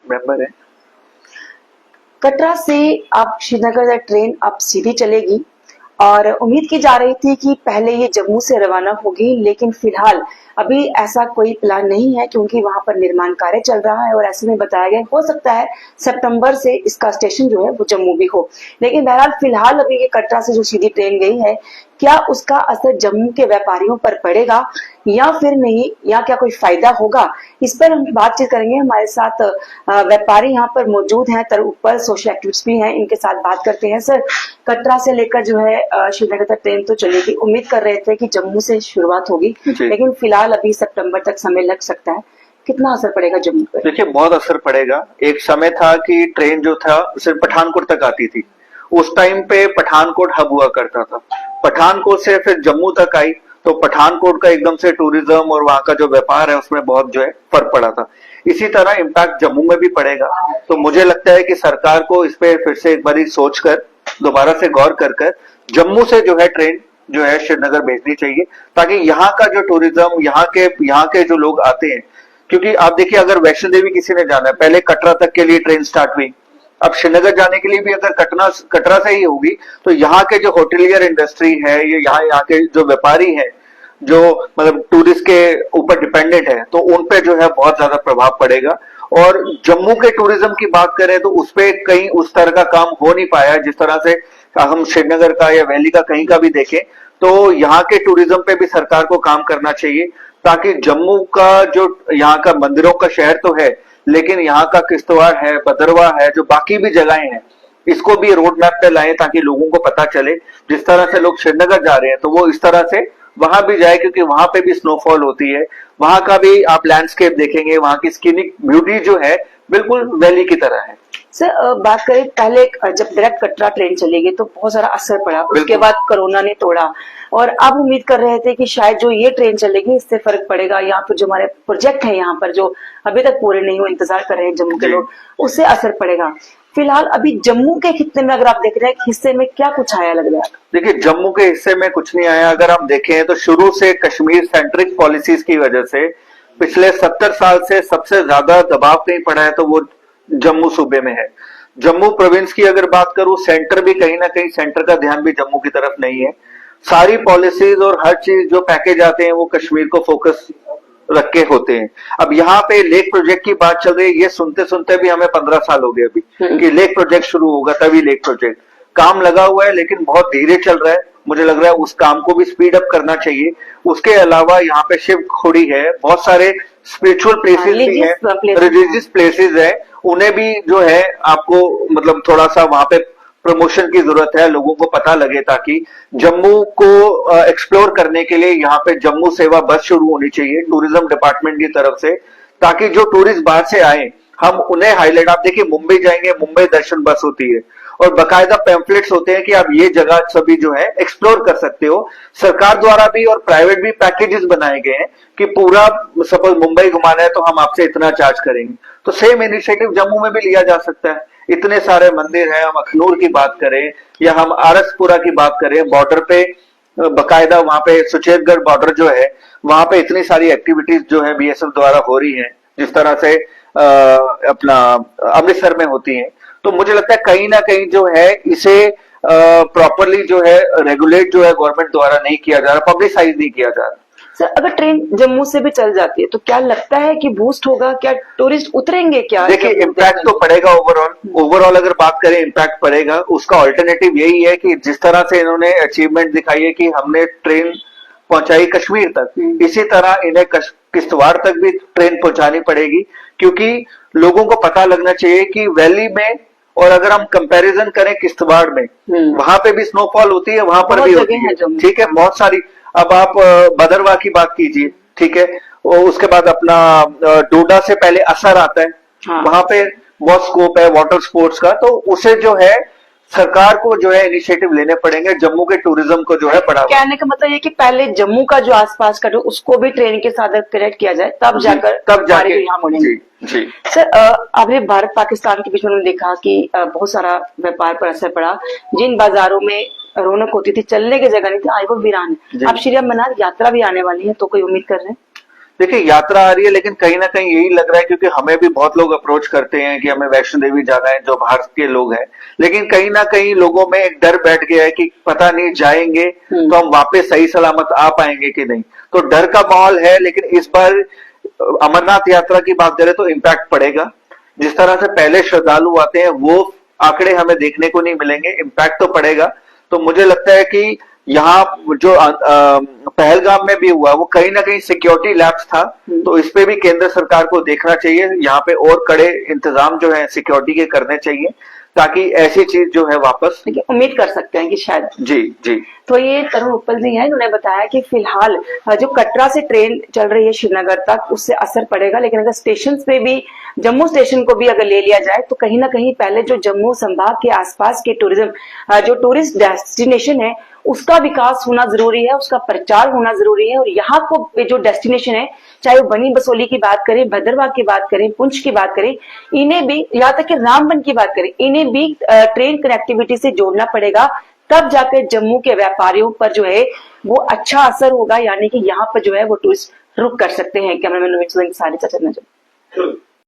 Member हैं। कटरा से अब श्रीनगर तक ट्रेन अब सीधी चलेगी और उम्मीद की जा रही थी कि पहले ये जम्मू से रवाना होगी, लेकिन फिलहाल अभी ऐसा कोई प्लान नहीं है क्योंकि वहां पर निर्माण कार्य चल रहा है और ऐसे में बताया गया हो सकता है सितंबर से इसका स्टेशन जो है वो जम्मू भी हो। लेकिन बहरहाल फिलहाल अभी ये कटरा से जो सीधी ट्रेन गई है, क्या उसका असर जम्मू के व्यापारियों पर पड़ेगा या फिर नहीं, या क्या कोई फायदा होगा, इस पर हम बातचीत करेंगे। हमारे साथ व्यापारी यहाँ पर मौजूद हैं, ऊपर सोशल एक्टिविस्ट भी हैं, इनके साथ बात करते हैं। सर, कटरा से लेकर जो है श्रीनगर तक ट्रेन तो चलेगी, उम्मीद कर रहे थे कि जम्मू से शुरुआत होगी, लेकिन फिलहाल अभी सितंबर तक समय लग सकता है, कितना असर पड़ेगा जम्मू पर? देखिए, बहुत असर पड़ेगा। एक समय था कि ट्रेन जो था सिर्फ पठानकोट तक आती थी, उस टाइम पे पठानकोट हब हुआ करता था। पठानकोट से फिर जम्मू तक आई तो पठानकोट का एकदम से टूरिज्म और वहां का जो व्यापार है उसमें बहुत जो है फर्क पड़ा था। इसी तरह इम्पैक्ट जम्मू में भी पड़ेगा। तो मुझे लगता है कि सरकार को इस पे फिर से एक बार सोच कर दोबारा से गौर कर जम्मू से जो है ट्रेन जो है श्रीनगर भेजनी चाहिए, ताकि यहाँ का जो टूरिज्म, यहाँ के जो लोग आते हैं, क्योंकि आप देखिए अगर वैष्णो देवी किसी ने जाना है, पहले कटरा तक के लिए ट्रेन स्टार्ट हुई, अब श्रीनगर जाने के लिए भी अगर कटरा से ही होगी तो यहाँ के जो होटलियर इंडस्ट्री है, ये यहाँ के जो व्यापारी हैं, जो मतलब टूरिस्ट के ऊपर डिपेंडेंट है, तो उन पे जो है बहुत ज्यादा प्रभाव पड़ेगा। और जम्मू के टूरिज्म की बात करें तो उस पे कहीं उस तरह का काम हो नहीं पाया जिस तरह से हम श्रीनगर का या वैली का कहीं का भी देखें। तो यहाँ के टूरिज्म पे भी सरकार को काम करना चाहिए, ताकि जम्मू का जो यहाँ का मंदिरों का शहर तो है, लेकिन यहाँ का किश्तवाड़ है, भदरवा है, जो बाकी भी जगहें हैं, इसको भी रोड मैप पे लाएं ताकि लोगों को पता चले। जिस तरह से लोग श्रीनगर जा रहे हैं तो वो इस तरह से वहां भी जाए, क्योंकि वहां पे भी स्नोफॉल होती है, वहां का भी आप लैंडस्केप देखेंगे, वहां की स्कीनिक ब्यूटी जो है बिल्कुल वैली की तरह है। सर, बात करें पहले जब डायरेक्ट कटरा ट्रेन चलेगी तो बहुत सारा असर पड़ा, उसके बाद कोरोना ने तोड़ा और अब उम्मीद कर रहे थे कि शायद जो ये ट्रेन चलेगी इससे फर्क पड़ेगा, या फिर जो हमारे प्रोजेक्ट है यहाँ पर जो अभी तक पूरे नहीं हुए, इंतजार कर रहे हैं जम्मू के लोग, उससे असर पड़ेगा। फिलहाल अभी जम्मू के हिस्से में अगर आप देख रहे हैं, हिस्से में क्या कुछ आया लग रहा है? देखिए, जम्मू के हिस्से में कुछ नहीं आया। अगर आप देखें तो शुरू से कश्मीर सेंट्रिक पॉलिसीज की वजह से पिछले 70 साल से सबसे ज्यादा दबाव कहीं पड़ा है तो वो जम्मू सूबे में है। जम्मू प्रोविंस की अगर बात करूं, सेंटर भी कहीं ना कहीं, सेंटर का ध्यान भी जम्मू की तरफ नहीं है। सारी पॉलिसीज और हर चीज जो पैकेज आते हैं वो कश्मीर को फोकस रख के होते हैं। अब यहाँ पे लेक प्रोजेक्ट की बात चल रही है, ये सुनते सुनते भी हमें 15 साल हो गए अभी कि लेक प्रोजेक्ट शुरू होगा, तभी लेक प्रोजेक्ट। काम लगा हुआ है लेकिन बहुत धीरे चल रहा है। मुझे लग रहा है उस काम को भी स्पीड अप करना चाहिए। उसके अलावा यहाँ पे शिव खोड़ी है, बहुत सारे स्पिरिचुअल प्लेसेस भी हैं, रिलीजियस प्लेसेस है, उन्हें भी जो है आपको मतलब थोड़ा सा वहां पे प्रमोशन की जरूरत है, लोगों को पता लगे, ताकि जम्मू को एक्सप्लोर करने के लिए यहाँ पे जम्मू सेवा बस शुरू होनी चाहिए टूरिज्म डिपार्टमेंट की तरफ से, ताकि जो टूरिस्ट बाहर से आए हम उन्हें हाईलाइट। आप देखिए मुंबई जाएंगे, मुंबई दर्शन बस होती है और बकायदा पैम्फलेट्स होते हैं कि आप ये जगह सभी जो है एक्सप्लोर कर सकते हो। सरकार द्वारा भी और प्राइवेट भी पैकेजेस बनाए गए हैं कि पूरा सपोज मुंबई घुमाना है तो हम आपसे इतना चार्ज करेंगे। तो सेम इनिशिएटिव जम्मू में भी लिया जा सकता है। इतने सारे मंदिर हैं, हम अखनूर की बात करें या हम आरसपुरा की बात करें, बॉर्डर पे बकायदा वहां पे सुचेतगढ़ बॉर्डर जो है वहां पे इतनी सारी एक्टिविटीज जो है बीएसएफ द्वारा हो रही है, जिस तरह से अपना अमृतसर में होती है। तो मुझे लगता है कहीं ना कहीं जो है इसे प्रॉपरली जो है रेगुलेट जो है गवर्नमेंट द्वारा नहीं किया जा रहा, पब्लिसाइज नहीं किया जा रहा। सर, अगर ट्रेन जम्मू से भी चल जाती है तो क्या लगता है कि बूस्ट होगा, क्या टूरिस्ट उतरेंगे क्या? देखिए, इम्पैक्ट तो पड़ेगा ओवरऑल अगर बात करें इम्पैक्ट पड़ेगा। उसका ऑल्टरनेटिव यही है कि जिस तरह से इन्होंने अचीवमेंट दिखाई है कि हमने ट्रेन पहुंचाई कश्मीर तक, इसी तरह इन्हें किश्तवाड़ तक भी ट्रेन पहुंचानी पड़ेगी, क्योंकि लोगों को पता लगना चाहिए कि वैली में, और अगर हम कंपैरिजन करें किश्तवाड़ में, वहां पे भी स्नोफॉल होती है, वहां पर भी होती है, ठीक है, बहुत सारी। अब आप भदरवा की बात कीजिए, ठीक है, उसके बाद अपना डोडा से पहले असर आता है, वहां पे बहुत स्कोप है वाटर स्पोर्ट्स का, तो उसे जो है सरकार को जो है इनिशिएटिव लेने पड़ेंगे जम्मू के टूरिज्म को जो है बढ़ावा। कहने का मतलब ये कि पहले जम्मू का जो आसपास का उसको भी ट्रेन के साथ कनेक्ट किया जाए, तब जाकर यहाँ मुड़ेंगे। जी सर, आपने भारत पाकिस्तान के बीच में देखा कि बहुत सारा व्यापार पर असर पड़ा। जिन बाजारों में रौनक होती थी, चलने की जगह नहीं थी, आज वो वीरान है। अब श्री अमरनाथ यात्रा भी आने वाली है, तो कोई उम्मीद कर रहे हैं? देखिए यात्रा आ रही है, लेकिन कहीं ना कहीं यही लग रहा है, क्योंकि हमें भी बहुत लोग अप्रोच करते हैं कि हमें वैष्णो देवी जाना है, जो बाहर के लोग हैं, लेकिन कहीं ना कहीं लोगों में एक डर बैठ गया है कि पता नहीं जाएंगे तो हम वापस सही सलामत आ पाएंगे कि नहीं। तो डर का माहौल है, लेकिन इस बार अमरनाथ यात्रा की बात करें तो इम्पैक्ट पड़ेगा। जिस तरह से पहले श्रद्धालु आते हैं वो आंकड़े हमें देखने को नहीं मिलेंगे, इम्पैक्ट तो पड़ेगा। तो मुझे लगता है कि यहाँ जो पहलगाम में भी हुआ वो कहीं ना कहीं सिक्योरिटी लैप्स था, तो इस पे भी केंद्र सरकार को देखना चाहिए, यहाँ पे और कड़े इंतजाम जो है सिक्योरिटी के करने चाहिए, ताकि ऐसी चीज जो है वापस। देखिए उम्मीद कर सकते हैं कि शायद। जी जी। तो ये तरुण उपल जी हैं, इन्होंने बताया कि फिलहाल जो कटरा से ट्रेन चल रही है श्रीनगर तक, उससे असर पड़ेगा, लेकिन अगर स्टेशन पे भी, जम्मू स्टेशन को भी अगर ले लिया जाए तो कहीं ना कहीं पहले जो जम्मू संभाग के आसपास के टूरिज्म, जो टूरिस्ट डेस्टिनेशन है, उसका विकास होना जरूरी है, उसका प्रचार होना जरूरी है। और यहाँ को जो डेस्टिनेशन है, चाहे वो बनी बसोली की बात करें, भद्रवाह की बात करें, पुंछ की बात करें, इन्हें भी, यहाँ तक कि रामबन की बात करें, इन्हें भी ट्रेन कनेक्टिविटी से जोड़ना पड़ेगा, तब जाकर जम्मू के व्यापारियों पर जो है वो अच्छा असर होगा, यानी कि यहाँ पर जो है वो टूरिस्ट रुक कर सकते हैं। कैमरामैन नवीन के साथ चर्चा।